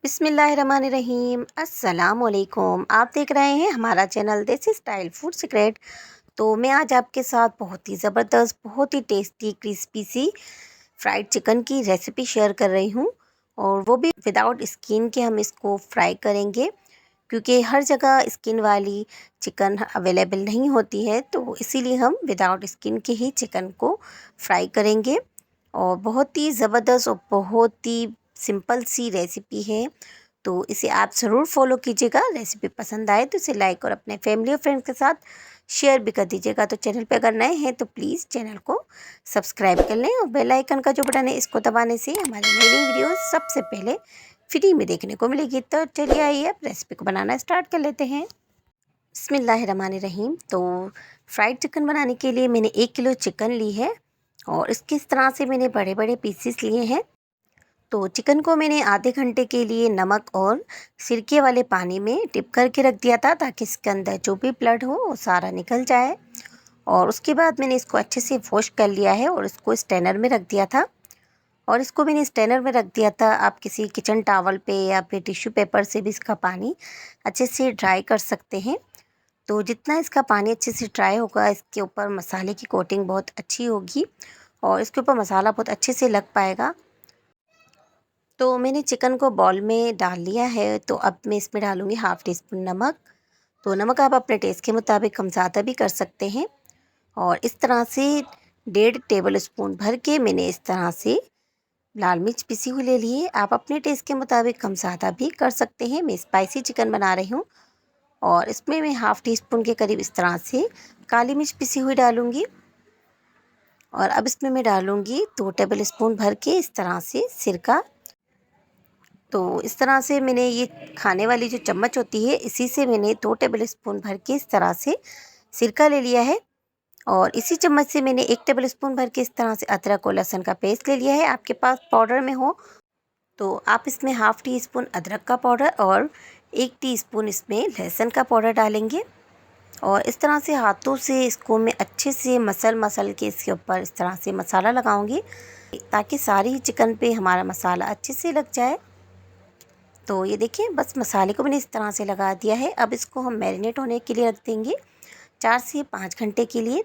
बिस्मिल्लाहिर्रहमानिर्रहीम अस्सलाम वालेकुम। आप देख रहे हैं हमारा चैनल देसी स्टाइल फूड सीक्रेट। तो मैं आज आपके साथ बहुत ही ज़बरदस्त, बहुत ही टेस्टी, क्रिस्पी सी फ्राइड चिकन की रेसिपी शेयर कर रही हूँ, और वो भी विदाउट स्किन के हम इसको फ्राई करेंगे, क्योंकि हर जगह स्किन वाली चिकन अवेलेबल नहीं होती है। तो इसीलिए हम विदाउट स्किन के ही चिकन को फ्राई करेंगे, और बहुत ही ज़बरदस्त और बहुत ही सिंपल सी रेसिपी है। तो इसे आप ज़रूर फॉलो कीजिएगा। रेसिपी पसंद आए तो इसे लाइक और अपने फैमिली और फ्रेंड्स के साथ शेयर भी कर दीजिएगा। तो चैनल पे अगर नए हैं तो प्लीज़ चैनल को सब्सक्राइब कर लें, और बेल आइकन का जो बटन है इसको दबाने से हमारी नई नई वीडियो सबसे पहले फ्री में देखने को मिलेगी। तो चलिए आइए अब रेसिपी को बनाना स्टार्ट कर लेते हैं। बिस्मिल्लाहिर्रहमानिर्रहीम। तो फ्राइड चिकन बनाने के लिए मैंने 1 किलो चिकन ली है, और इसकी इस तरह से मैंने बड़े बड़े पीसेस लिए हैं। तो चिकन को मैंने आधे घंटे के लिए नमक और सिरके वाले पानी में डिप करके रख दिया था, ताकि इसके अंदर जो भी ब्लड हो वो सारा निकल जाए। और उसके बाद मैंने इसको अच्छे से वॉश कर लिया है, और इसको स्ट्रेनर में रख दिया था। और इसको मैंने स्ट्रेनर में रख दिया था। आप किसी किचन टॉवल पे या फिर टिश्यू पेपर से भी इसका पानी अच्छे से ड्राई कर सकते हैं। तो जितना इसका पानी अच्छे से ड्राई होगा, इसके ऊपर मसाले की कोटिंग बहुत अच्छी होगी, और इसके ऊपर मसाला बहुत अच्छे से लग पाएगा। तो मैंने चिकन को बाउल में डाल लिया है। तो अब मैं इसमें डालूँगी हाफ़ टी स्पून नमक। तो नमक आप अपने टेस्ट के मुताबिक कम ज़्यादा भी कर सकते हैं। और इस तरह से 1.5 टेबल स्पून भर के मैंने इस तरह से लाल मिर्च पिसी हुई ले ली है। आप अपने टेस्ट के मुताबिक कम ज़्यादा भी कर सकते हैं। मैं स्पाइसी चिकन बना रही हूँ, और इसमें मैं हाफ़ टी स्पून के करीब इस तरह से काली मिर्च पिसी हुई डालूँगी। और अब इसमें मैं डालूँगी 2 टेबल स्पून भर के इस तरह से सिरका। तो इस तरह से मैंने ये खाने वाली जो चम्मच होती है, इसी से मैंने 2 टेबल स्पून भर के इस तरह से सिरका ले लिया है। और इसी चम्मच से मैंने 1 टेबल स्पून भर के इस तरह से अदरक और लहसुन का पेस्ट ले लिया है। आपके पास पाउडर में हो तो आप इसमें हाफ़ टी स्पून अदरक का पाउडर और 1 टीस्पून इसमें लहसुन का पाउडर डालेंगे। और इस तरह से हाथों से इसको मैं अच्छे से मसल के इसके ऊपर इस तरह से मसाला लगाऊंगी, ताकि सारी चिकन पे हमारा मसाला अच्छे से लग जाए। तो ये देखिए, बस मसाले को मैंने इस तरह से लगा दिया है। अब इसको हम मैरिनेट होने के लिए रख देंगे 4 से 5 घंटे के लिए।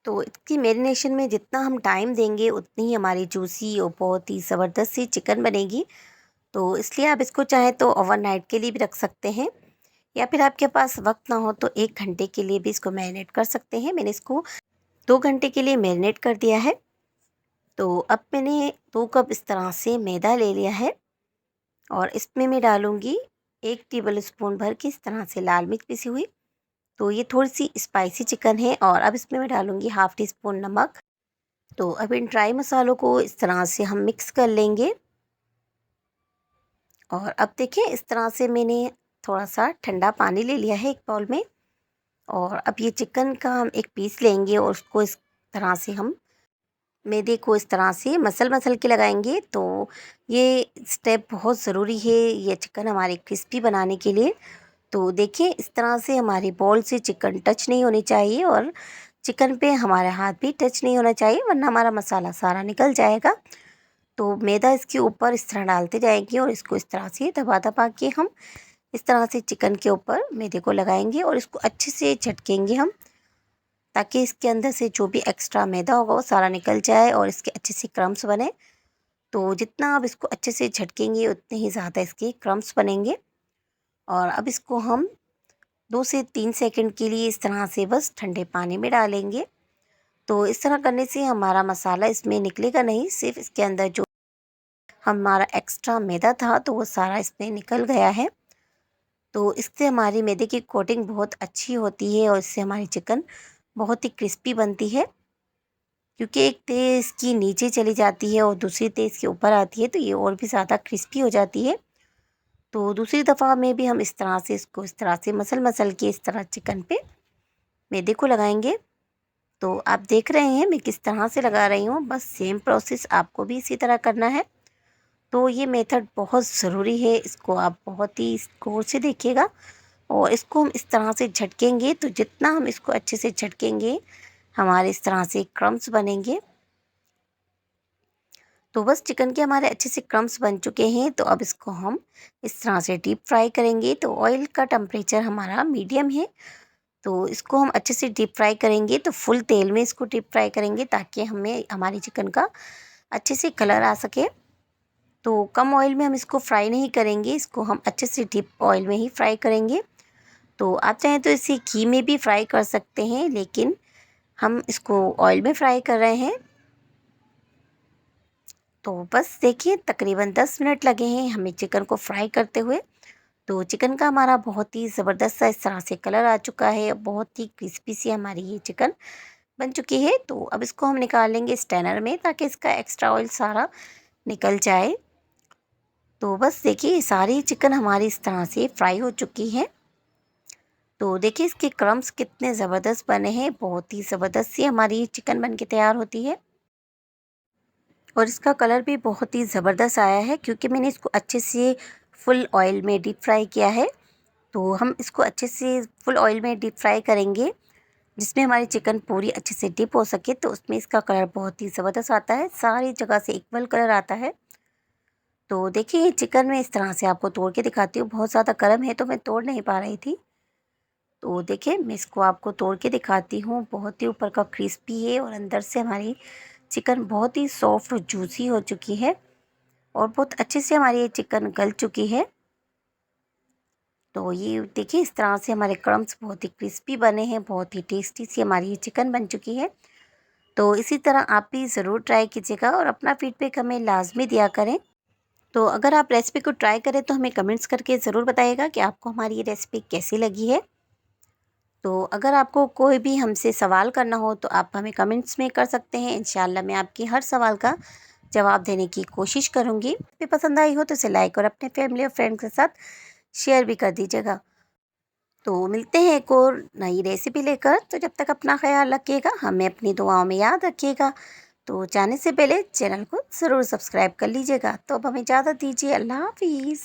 तो इसकी मैरिनेशन में जितना हम टाइम देंगे, उतनी ही हमारी जूसी और बहुत ही ज़बरदस्त सी चिकन बनेगी। तो इसलिए आप इसको चाहें तो ओवरनाइट के लिए भी रख सकते हैं, या फिर आपके पास वक्त ना हो तो 1 घंटे के लिए भी इसको मैरिनेट कर सकते हैं। मैंने इसको 2 घंटे के लिए मैरिनेट कर दिया है। तो अब मैंने 2 कप इस तरह से मैदा ले लिया है, और इसमें मैं डालूँगी 1 टेबल स्पून भर के इस तरह से लाल मिर्च पिसी हुई। तो ये थोड़ी-सी स्पाइसी चिकन है। और अब इसमें मैं डालूँगी हाफ़ टी स्पून नमक। तो अब इन ड्राई मसालों को इस तरह से हम मिक्स कर लेंगे। और अब देखिए, इस तरह से मैंने थोड़ा-सा ठंडा पानी ले लिया है एक बाउल में। और अब ये चिकन का हम एक पीस लेंगे, और उसको इस तरह से हम मैदे को इस तरह से मसल के लगाएंगे। तो ये स्टेप बहुत ज़रूरी है ये चिकन हमारी क्रिस्पी बनाने के लिए। तो देखिए, इस तरह से हमारी बॉल से चिकन टच नहीं होनी चाहिए, और चिकन पे हमारा हाथ भी टच नहीं होना चाहिए, वरना हमारा मसाला सारा निकल जाएगा। तो मैदा इसके ऊपर इस तरह डालते जाएंगे, और इसको इस तरह से दबा दबा के हम इस तरह से चिकन के ऊपर मैदे को लगाएंगे, और इसको अच्छे से झटकेंगे हम, ताकि इसके अंदर से जो भी एक्स्ट्रा मैदा होगा वो सारा निकल जाए, और इसके अच्छे से क्रम्स बने। तो जितना आप इसको अच्छे से झटकेंगे, उतने ही ज़्यादा इसके क्रम्स बनेंगे। और अब इसको हम 2 से 3 सेकंड के लिए इस तरह से बस ठंडे पानी में डालेंगे। तो इस तरह करने से हमारा मसाला इसमें निकलेगा नहीं, सिर्फ इसके अंदर जो हमारा एक्स्ट्रा मैदा था तो वो सारा इसमें निकल गया है। तो इससे हमारी मैदे की कोटिंग बहुत अच्छी होती है, और इससे हमारी चिकन बहुत ही क्रिस्पी बनती है। क्योंकि एक तेज़ इसकी नीचे चली जाती है और दूसरी तेज़ इसके ऊपर आती है, तो ये और भी ज़्यादा क्रिस्पी हो जाती है। तो दूसरी दफ़ा में भी हम इस तरह से इसको इस तरह से मसल के इस तरह चिकन पे मैदे को लगाएंगे। तो आप देख रहे हैं मैं किस तरह से लगा रही हूँ, बस सेम प्रोसेस आपको भी इसी तरह करना है। तो ये मेथड बहुत ज़रूरी है, इसको आप बहुत ही गौर से देखिएगा। और इसको हम इस तरह से झटकेंगे, तो जितना हम इसको अच्छे से झटकेंगे, हमारे इस तरह से क्रम्स बनेंगे। तो बस चिकन के हमारे अच्छे से क्रम्स बन चुके हैं। तो अब इसको हम इस तरह से डीप फ्राई करेंगे। तो ऑयल का टेम्परेचर हमारा मीडियम है। तो इसको हम अच्छे से डीप फ्राई करेंगे। तो फुल तेल में इसको डीप फ्राई करेंगे ताकि हमें हमारी चिकन का अच्छे से कलर आ सके। तो कम ऑयल में हम इसको फ्राई नहीं करेंगे, इसको हम अच्छे से डीप ऑयल में ही फ्राई करेंगे। तो आप चाहें तो इसे घी में भी फ्राई कर सकते हैं, लेकिन हम इसको ऑयल में फ्राई कर रहे हैं। तो बस देखिए तकरीबन 10 मिनट लगे हैं हमें चिकन को फ्राई करते हुए। तो चिकन का हमारा बहुत ही ज़बरदस्त सा इस तरह से कलर आ चुका है, बहुत ही क्रिस्पी सी हमारी ये चिकन बन चुकी है। तो अब इसको हम निकाल लेंगे स्टैनर में ताकि इसका एक्स्ट्रा ऑयल सारा निकल जाए। तो बस देखिए सारी चिकन हमारी इस तरह से फ्राई हो चुकी है। तो देखिए इसके क्रम्स कितने ज़बरदस्त बने हैं, बहुत ही ज़बरदस्त सी हमारी ये चिकन बन के तैयार होती है। और इसका कलर भी बहुत ही ज़बरदस्त आया है क्योंकि मैंने इसको अच्छे से फुल ऑयल में डीप फ्राई किया है। तो हम इसको अच्छे से फुल ऑयल में डीप फ्राई करेंगे, जिसमें हमारी चिकन पूरी अच्छे से डिप हो सके। तो उसमें इसका कलर बहुत ही ज़बरदस्त आता है, सारी जगह से इक्वल कलर आता है। तो देखिए ये चिकन मैं इस तरह से आपको तोड़ के दिखाती हूँ, बहुत ज़्यादा गर्म है तो मैं तोड़ नहीं पा रही थी। तो देखिए मैं इसको आपको तोड़ के दिखाती हूँ, बहुत ही ऊपर का क्रिस्पी है और अंदर से हमारी चिकन बहुत ही सॉफ्ट और जूसी हो चुकी है और बहुत अच्छे से हमारी ये चिकन गल चुकी है। तो ये देखिए इस तरह से हमारे क्रम्स बहुत ही क्रिस्पी बने हैं, बहुत ही टेस्टी सी हमारी ये चिकन बन चुकी है। तो इसी तरह आप भी ज़रूर ट्राई कीजिएगा और अपना फीडबैक हमें लाज़मी दिया करें। तो अगर आप रेसिपी को ट्राई करें तो हमें कमेंट्स करके ज़रूर बताइएगा कि आपको हमारी ये रेसिपी कैसी लगी है। तो अगर आपको कोई भी हमसे सवाल करना हो तो आप हमें कमेंट्स में कर सकते हैं। इंशाल्लाह मैं आपके हर सवाल का जवाब देने की कोशिश करूँगी। भी पसंद आई हो तो इसे लाइक और अपने फैमिली और फ्रेंड्स के साथ शेयर भी कर दीजिएगा। तो मिलते हैं एक और नई रेसिपी लेकर। तो जब तक अपना ख्याल रखिएगा, हमें अपनी दुआओं में याद रखिएगा। तो जाने से पहले चैनल को ज़रूर सब्सक्राइब कर लीजिएगा। तो अब हमें इजाज़त दीजिए। अल्लाह हाफ़िज़।